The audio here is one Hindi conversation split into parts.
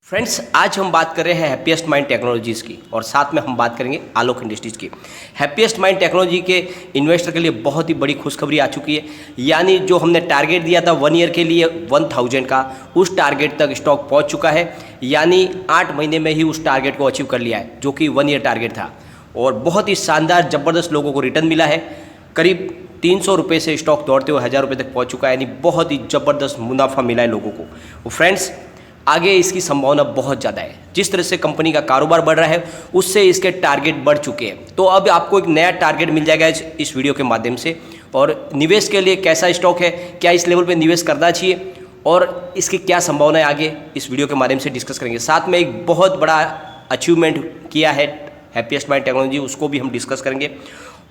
फ्रेंड्स, आज हम बात कर रहे हैं हैप्पीएस्ट माइंड टेक्नोलॉजीज़ की और साथ में हम बात करेंगे आलोक इंडस्ट्रीज़ की। हैप्पीएस्ट माइंड टेक्नोलॉजी के इन्वेस्टर के लिए बहुत ही बड़ी खुशखबरी आ चुकी है। यानी जो हमने टारगेट दिया था 1 ईयर के लिए 1000 का, उस टारगेट तक स्टॉक पहुंच चुका है। यानी 8 महीने में ही उस टारगेट को अचीव कर लिया है, जो कि 1 ईयर टारगेट था। और बहुत ही शानदार ज़बरदस्त लोगों को रिटर्न मिला है। करीब 300 रुपये से स्टॉक दौड़ते हुए 1000 रुपये तक पहुँच चुका है। यानी बहुत ही ज़बरदस्त मुनाफा मिला है लोगों को। फ्रेंड्स, आगे इसकी संभावना बहुत ज़्यादा है। जिस तरह से कंपनी का कारोबार बढ़ रहा है, उससे इसके टारगेट बढ़ चुके हैं। तो अब आपको एक नया टारगेट मिल जाएगा इस वीडियो के माध्यम से। और निवेश के लिए कैसा स्टॉक है, क्या इस लेवल पे निवेश करना चाहिए और इसकी क्या संभावना है, आगे इस वीडियो के माध्यम से डिस्कस करेंगे। साथ में एक बहुत बड़ा अचीवमेंट किया है हैप्पीएस्ट माइंड टेक्नोलॉजी, उसको भी हम डिस्कस करेंगे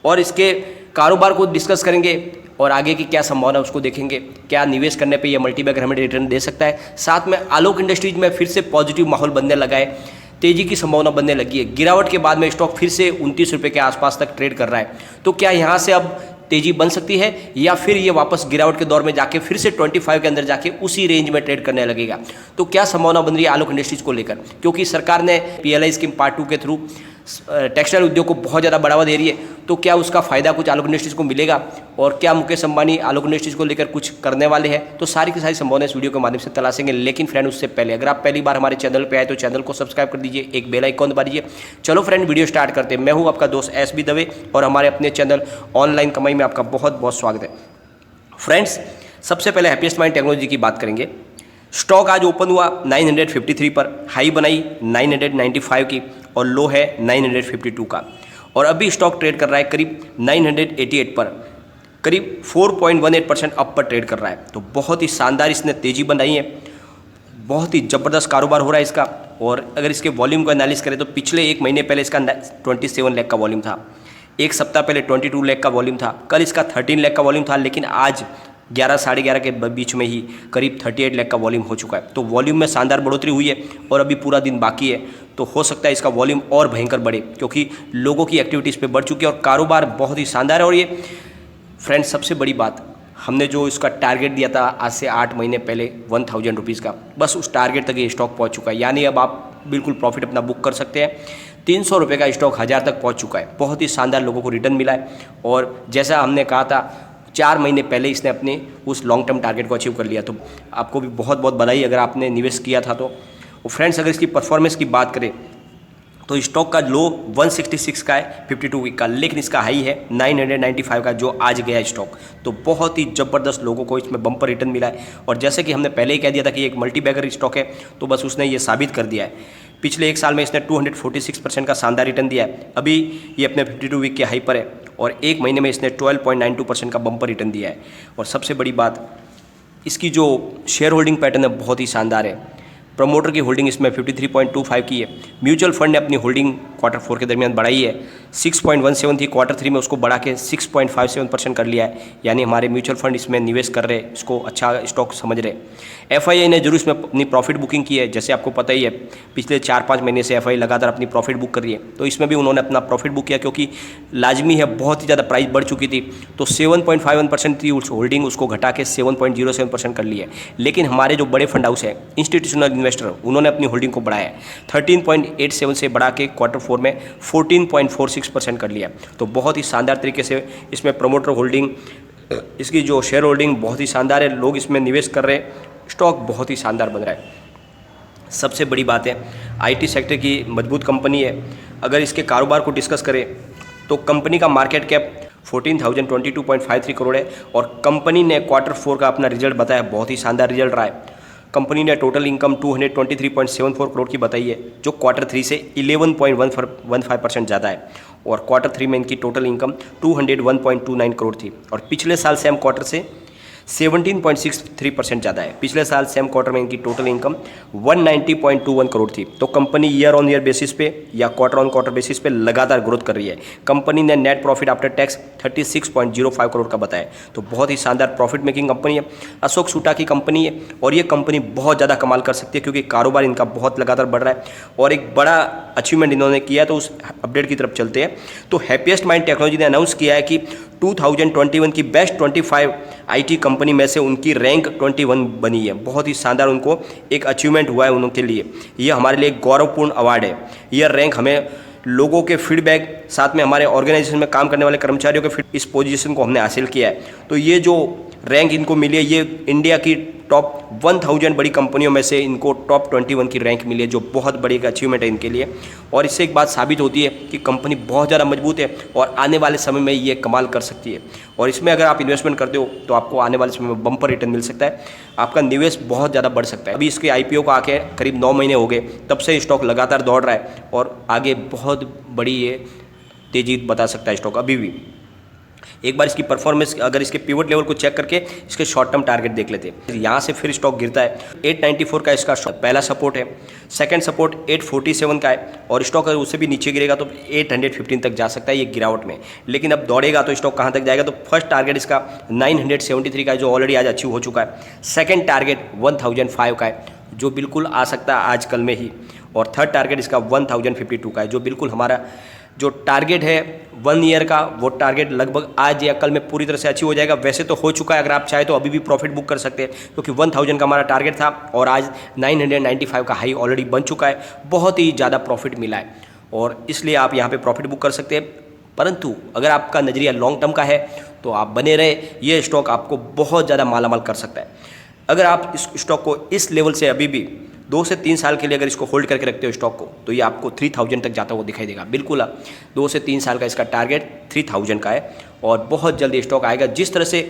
और इसके कारोबार को डिस्कस करेंगे और आगे की क्या संभावना उसको देखेंगे। क्या निवेश करने पे ये मल्टीबैगर हमें रिटर्न दे सकता है। साथ में आलोक इंडस्ट्रीज में फिर से पॉजिटिव माहौल बनने लगा है, तेजी की संभावना बनने लगी है। गिरावट के बाद में स्टॉक फिर से 29 रुपये के आसपास तक ट्रेड कर रहा है। तो क्या यहाँ से अब तेजी बन सकती है या फिर ये वापस गिरावट के दौर में जाके फिर से 25 के अंदर जाके उसी रेंज में ट्रेड करने लगेगा। तो क्या संभावना बन रही है आलोक इंडस्ट्रीज को लेकर, क्योंकि सरकार ने PLI स्कीम पार्ट 2 के थ्रू टेक्सटाइल उद्योग को बहुत ज़्यादा बढ़ावा दे रही है। तो क्या उसका फ़ायदा कुछ आलोक इंडस्ट्रीज को मिलेगा और क्या मुकेश अंबानी आलोक इंडस्ट्रीज को लेकर कुछ करने वाले हैं। तो सारी की सारी संभावना इस वीडियो के माध्यम से तलाशेंगे। लेकिन फ्रेंड, उससे पहले अगर आप पहली बार हमारे चैनल पे आए तो चैनल को सब्सक्राइब कर दीजिए, एक बेल आइकॉन दबा दीजिए। चलो फ्रेंड, वीडियो स्टार्ट करते हैं। मैं हूँ आपका दोस्त SB दवे और हमारे अपने चैनल ऑनलाइन कमाई में आपका बहुत बहुत स्वागत है। फ्रेंड्स, सबसे पहले हैप्पीएस्ट माइंड टेक्नोलॉजी की बात करेंगे। स्टॉक आज ओपन हुआ 953 पर, हाई बनाई 995 की और लो है 952 का। और अभी स्टॉक ट्रेड कर रहा है करीब 988 पर, करीब 4.18% अप पर ट्रेड कर रहा है। तो बहुत ही शानदार इसने तेज़ी बनाई है, बहुत ही ज़बरदस्त कारोबार हो रहा है इसका। और अगर इसके वॉल्यूम को एनालिस करें तो पिछले 1 महीने पहले इसका 27 लाख का वॉल्यूम था, एक सप्ताह पहले 22 लाख का वॉल्यूम था, कल इसका 13 लाख का वॉल्यूम था, लेकिन आज 11 साढ़े 11 के बीच में ही करीब 38 लाख का वॉल्यूम हो चुका है। तो वॉल्यूम में शानदार बढ़ोतरी हुई है और अभी पूरा दिन बाकी है। तो हो सकता है इसका वॉल्यूम और भयंकर बढ़े, क्योंकि लोगों की एक्टिविटी इस पर बढ़ चुकी है और कारोबार बहुत ही शानदार है। और ये फ्रेंड्स, सबसे बड़ी बात, हमने जो इसका टारगेट दिया था आज से 8 महीने पहले 1000 रुपीज़ का, बस उस टारगेट तक ये स्टॉक पहुँच चुका है। यानी अब आप बिल्कुल प्रॉफिट अपना बुक कर सकते हैं। 300 रुपये का स्टॉक 1000 तक पहुँच चुका है। बहुत ही शानदार लोगों को रिटर्न मिला है। और जैसा हमने कहा था 4 महीने पहले इसने अपने उस लॉन्ग टर्म टारगेट को अचीव कर लिया। तो आपको भी बहुत बहुत बधाई अगर आपने निवेश किया था तो। फ्रेंड्स, अगर इसकी परफॉर्मेंस की बात करें तो स्टॉक का लो 166 का है 52 वीक का, लेकिन इसका हाई है 995 का जो आज गया स्टॉक। तो बहुत ही ज़बरदस्त लोगों को इसमें बम्पर रिटर्न मिला है। और जैसे कि हमने पहले ही कह दिया था कि एक मल्टीबैगर स्टॉक है, तो बस उसने ये साबित कर दिया है। पिछले 1 साल में इसने 246% का शानदार रिटर्न दिया है। अभी ये अपने 52 वीक के हाई पर है और 1 महीने में इसने 12.92% का बम्पर रिटर्न दिया है। और सबसे बड़ी बात, इसकी जो शेयर होल्डिंग पैटर्न है बहुत ही शानदार है। प्रमोटर की होल्डिंग इसमें 53.25 की है। म्यूचुअल फंड ने अपनी होल्डिंग Q4 के दरमियान बढ़ाई है। 6.17 थी Q3 में, उसको बढ़ा के 6.57% कर लिया है। यानी हमारे म्यूचुअल फंड इसमें निवेश कर रहे हैं, इसको अच्छा स्टॉक समझ रहे। FII ने जरूर इसमें अपनी प्रॉफिट बुकिंग की है। जैसे आपको पता ही है, पिछले 4-5 महीने से FII लगातार अपनी प्रॉफिट बुक कर रही है। तो इसमें भी उन्होंने अपना प्रॉफिट बुक किया, क्योंकि लाजमी है, बहुत ही ज़्यादा प्राइस बढ़ चुकी थी। तो 7.51% थी उस होल्डिंग, उसको घटा के 7.07% कर लिया है। लेकिन हमारे जो बड़े फंड हाउस है, इंस्टीट्यूशनल इन्वेस्टर, उन्होंने अपनी होल्डिंग को बढ़ाया है। 13.87 से बढ़ा के Q4 में 14.46% कर लिया। तो बहुत ही शानदार तरीके से इसमें प्रमोटर होल्डिंग, इसकी जो शेयर होल्डिंग बहुत ही शानदार है। लोग इसमें निवेश कर रहे हैं, स्टॉक बहुत ही शानदार बन रहा है। सबसे बड़ी बात है, IT सेक्टर की मजबूत कंपनी है। अगर इसके कारोबार को डिस्कस करें तो कंपनी का मार्केट कैप 14,022.53 करोड़ है और कंपनी ने Q4 का अपना रिजल्ट बताया, बहुत ही शानदार रिजल्ट रहा है। कंपनी ने टोटल इनकम 223.74 करोड़ की बताई है, जो Q3 से 11.15% ज़्यादा है। और Q3 में इनकी टोटल इनकम 201.29 करोड़ थी और पिछले साल सेम क्वार्टर से 17.63% ज़्यादा है। पिछले साल सेम क्वार्टर में इनकी टोटल इनकम 190.21 करोड़ थी। तो company year on year basis पे या क्वार्टर ऑन क्वार्टर बेसिस पे लगातार ग्रोथ कर रही है। कंपनी ने net profit after tax 36.05 crore का बताया। तो बहुत ही शानदार प्रॉफिट मेकिंग कंपनी है, अशोक सूटा की कंपनी है और ये कंपनी बहुत ज़्यादा कमाल कर सकती है, क्योंकि कारोबार इनका बहुत लगातार बढ़ रहा है और एक बड़ा अचीवमेंट इन्होंने किया है। तो उस अपडेट की तरफ चलते हैं। तो हैप्पीएस्ट माइंड टेक्नोलॉजी ने अनाउंस किया है कि 2021 की बेस्ट 25 आईटी कंपनी में से उनकी रैंक 21 बनी है। बहुत ही शानदार उनको एक अचीवमेंट हुआ है उनके लिए। ये हमारे लिए एक गौरवपूर्ण अवार्ड है। यह रैंक हमें लोगों के फीडबैक, साथ में हमारे ऑर्गेनाइजेशन में काम करने वाले कर्मचारियों के इस पोजीशन को हमने हासिल किया है। तो ये जो रैंक इनको मिली है, ये इंडिया की टॉप 1000 बड़ी कंपनियों में से इनको टॉप 21 की रैंक मिली है, जो बहुत बड़ी एक अचीवमेंट है इनके लिए। और इससे एक बात साबित होती है कि कंपनी बहुत ज़्यादा मजबूत है और आने वाले समय में ये कमाल कर सकती है। और इसमें अगर आप इन्वेस्टमेंट करते हो तो आपको आने वाले समय में बम्पर रिटर्न मिल सकता है, आपका निवेश बहुत ज़्यादा बढ़ सकता है। अभी इसके IPO को आके करीब 9 महीने हो गए, तब से स्टॉक लगातार दौड़ रहा है और आगे बहुत बड़ी ये तेजी बता सकता है स्टॉक अभी भी। एक बार इसकी परफॉर्मेंस, अगर इसके पिवट लेवल को चेक करके इसके शॉर्ट टर्म टारगेट देख लेते हैं। यहाँ से फिर स्टॉक गिरता है। 894 का इसका पहला सपोर्ट है, सेकंड सपोर्ट 847 का है और स्टॉक अगर उससे भी नीचे गिरेगा तो 815 तक जा सकता है ये गिरावट में। लेकिन अब दौड़ेगा तो स्टॉक कहाँ तक जाएगा, तो फर्स्ट टारगेट इसका 973 का है, जो ऑलरेडी आज अचीव हो चुका है। सेकेंड टारगेट 1005 का है, जो बिल्कुल आ सकता है आज कल में ही। और थर्ड टारगेट इसका 1052 का है, जो बिल्कुल हमारा जो टारगेट है 1 ईयर का, वो टारगेट लगभग आज या कल में पूरी तरह से अचीव हो जाएगा। वैसे तो हो चुका है, अगर आप चाहे तो अभी भी प्रॉफिट बुक कर सकते हैं, क्योंकि 1000 का हमारा टारगेट था और आज 995 का हाई ऑलरेडी बन चुका है। बहुत ही ज़्यादा प्रॉफिट मिला है और इसलिए आप यहाँ पे प्रॉफिट बुक कर सकते हैं। परंतु अगर आपका नज़रिया लॉन्ग टर्म का है तो आप बने रहे, ये स्टॉक आपको बहुत ज़्यादा मालामाल कर सकता है। अगर आप इस स्टॉक को इस लेवल से अभी भी 2 से 3 साल के लिए अगर इसको होल्ड करके रखते हो स्टॉक को, तो ये आपको 3000 तक जाता हुआ दिखाई देगा। बिल्कुल 2 से 3 साल का इसका टारगेट 3000 का है और बहुत जल्दी स्टॉक आएगा। जिस तरह से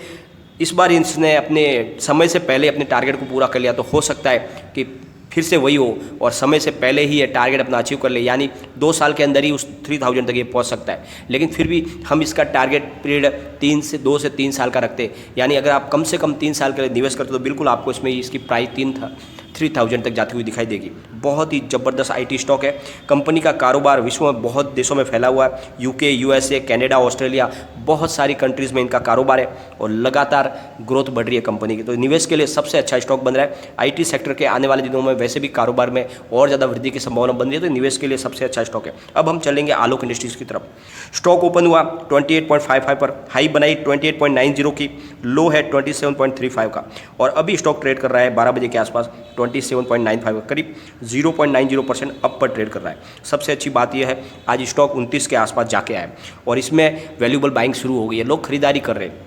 इस बार इसने अपने समय से पहले अपने टारगेट को पूरा कर लिया, तो हो सकता है कि फिर से वही हो और समय से पहले ही ये टारगेट अपना अचीव कर ले, यानी 2 साल के अंदर ही उस 3000 तक ये पहुंच सकता है। लेकिन फिर भी हम इसका टारगेट पीरियड 2 से 3 साल का रखते हैं, यानी अगर आप कम से कम 3 साल के लिए निवेश करते हो तो बिल्कुल आपको इसमें इसकी प्राइस 3000 तक जाती हुई दिखाई देगी। बहुत ही ज़बरदस्त IT स्टॉक है। कंपनी का कारोबार विश्व में बहुत देशों में फैला हुआ है, UK, USA, कनाडा, ऑस्ट्रेलिया, बहुत सारी कंट्रीज़ में इनका कारोबार है और लगातार ग्रोथ बढ़ रही है कंपनी की। तो निवेश के लिए सबसे अच्छा स्टॉक बन रहा है। IT सेक्टर के आने वाले दिनों में वैसे भी कारोबार में और ज़्यादा वृद्धि की संभावना बन रही है, तो निवेश के लिए सबसे अच्छा स्टॉक है। अब हम चलेंगे आलोक इंडस्ट्रीज़ की तरफ। स्टॉक ओपन हुआ 28.55 पर, हाई बनाई 28.90 की, लो है 27.35 का और अभी स्टॉक ट्रेड कर रहा है 12 बजे के आसपास 27.95, करीब 0.90% अप पर ट्रेड कर रहा है। सबसे अच्छी बात यह है आज स्टॉक 29 के आसपास जाके आया और इसमें वैल्यूएबल बाइंग शुरू हो गई है, लोग खरीदारी कर रहे हैं।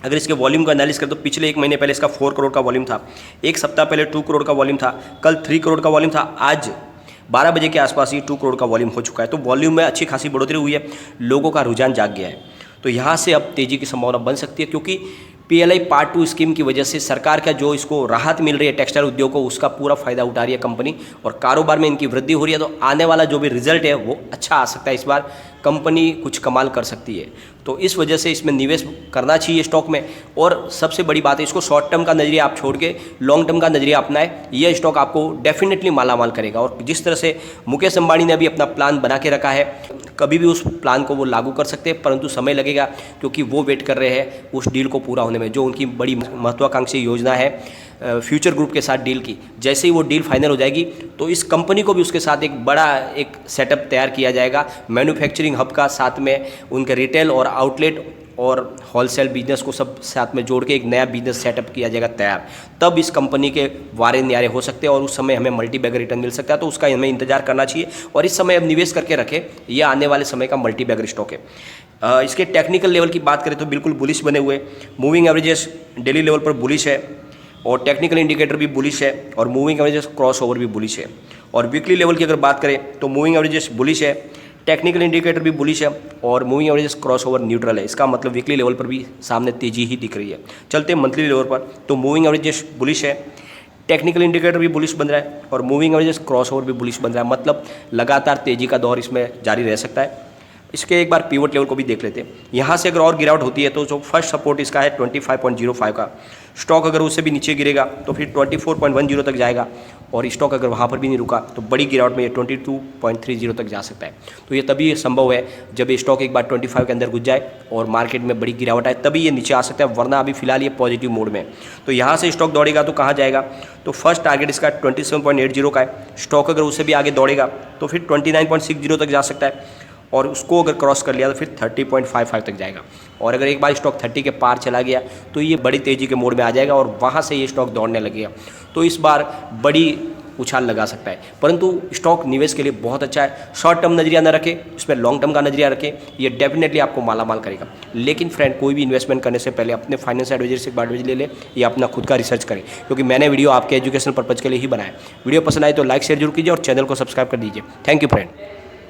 अगर इसके वॉल्यूम का एनालिसिस करें तो पिछले 1 महीने पहले इसका 4 करोड़ का वॉल्यूम था, 1 सप्ताह पहले 2 करोड़ का वॉल्यूम था, कल 3 करोड़ का वॉल्यूम था, आज 12 बजे के आसपास ही 2 करोड़ का वॉल्यूम हो चुका है। तो वॉल्यूम में अच्छी खासी बढ़ोतरी हुई है, लोगों का रुझान जाग गया है। तो यहाँ से अब तेज़ी की संभावना बन सकती है, क्योंकि PLI पार्ट 2 स्कीम की वजह से सरकार का जो इसको राहत मिल रही है टेक्सटाइल उद्योग को, उसका पूरा फायदा उठा रही है कंपनी और कारोबार में इनकी वृद्धि हो रही है। तो आने वाला जो भी रिजल्ट है वो अच्छा आ सकता है। इस बार कंपनी कुछ कमाल कर सकती है, तो इस वजह से इसमें निवेश करना चाहिए स्टॉक में। और सबसे बड़ी बात है, इसको शॉर्ट टर्म का नज़रिया आप छोड़ के लॉन्ग टर्म का नज़रिया अपनाएं, यह स्टॉक आपको डेफिनेटली मालामाल करेगा। और जिस तरह से मुकेश अंबानी ने अभी अपना प्लान बना के रखा है, कभी भी उस प्लान को वो लागू कर सकते हैं, परंतु समय लगेगा, क्योंकि वो वेट कर रहे हैं उस डील को पूरा होने में, जो उनकी बड़ी महत्वाकांक्षी योजना है फ्यूचर ग्रुप के साथ डील की। जैसे ही वो डील फाइनल हो जाएगी तो इस कंपनी को भी उसके साथ एक बड़ा एक सेटअप तैयार किया जाएगा मैन्युफैक्चरिंग हब का, साथ में उनके रिटेल और आउटलेट और होलसेल बिजनेस को सब साथ में जोड़ के एक नया बिजनेस सेटअप किया जाएगा तैयार। तब इस कंपनी के वारे न्यारे हो सकते हैं और उस समय हमें मल्टी बैगर रिटर्न मिल सकता है, तो उसका हमें इंतजार करना चाहिए और इस समय अब निवेश करके रखें। यह आने वाले समय का मल्टी बैगर स्टॉक है। इसके टेक्निकल लेवल की बात करें तो बिल्कुल बुलिश बने हुए, मूविंग एवरेजेस डेली लेवल पर बुलिश है और टेक्निकल इंडिकेटर भी बुलिश है और मूविंग एवरेजेस क्रॉस ओवर भी बुलिश है। और वीकली लेवल की अगर बात करें तो मूविंग एवरेजेस बुलिश है, टेक्निकल इंडिकेटर भी बुलिश है और moving averages cross over neutral है। इसका मतलब वीकली लेवल पर भी सामने तेजी ही दिख रही है। चलते हैं मंथली लेवल पर, तो मूविंग एवरेजेस बुलिश है, टेक्निकल इंडिकेटर भी बुलिश बन रहा है और मूविंग एवरेजेस क्रॉस ओवर भी बुलिश बन रहा है। मतलब लगातार तेजी का दौर इसमें जारी रह सकता है। इसके एक बार पिवट लेवल को भी देख लेते हैं। यहाँ से अगर और गिरावट होती है तो जो फर्स्ट सपोर्ट इसका है 25.05 का, स्टॉक अगर उससे भी नीचे गिरेगा तो फिर 24.10 तक जाएगा और स्टॉक अगर वहाँ पर भी नहीं रुका तो बड़ी गिरावट में ये 22.30 तक जा सकता है। तो ये तभी संभव है जब ये स्टॉक एक बार 25 के अंदर घुस जाए और मार्केट में बड़ी गिरावट आए, तभी ये नीचे आ सकता है, वरना अभी फिलहाल ये पॉजिटिव मोड में है। तो यहाँ से स्टॉक दौड़ेगा तो कहाँ जाएगा, तो फर्स्ट टारगेट इसका 27.80 का है। स्टॉक अगर उससे भी आगे दौड़ेगा तो फिर 29.60 तक जा सकता है और उसको अगर क्रॉस कर लिया तो फिर 30.55 तक जाएगा। और अगर एक बार स्टॉक 30 के पार चला गया तो ये बड़ी तेज़ी के मोड में आ जाएगा और वहाँ से ये स्टॉक दौड़ने लगेगा। तो इस बार बड़ी उछाल लगा सकता है, परंतु स्टॉक निवेश के लिए बहुत अच्छा है। शॉर्ट टर्म नजरिया न रखें, उसमें लॉन्ग टर्म का नजरिया रखें, ये डेफिनेटली आपको मालामाल करेगा। लेकिन फ्रेंड, कोई भी इन्वेस्टमेंट करने से पहले अपने फाइनेंस एडवाइजर से एडवाइस ले ले या अपना खुद का रिसर्च करें, क्योंकि मैंने वीडियो आपके एजुकेशनल पर्पज़ के लिए ही बनाया। वीडियो पसंद आए तो लाइक शेयर जरूर कीजिए और चैनल को सब्सक्राइब कर दीजिए। Thank you friend.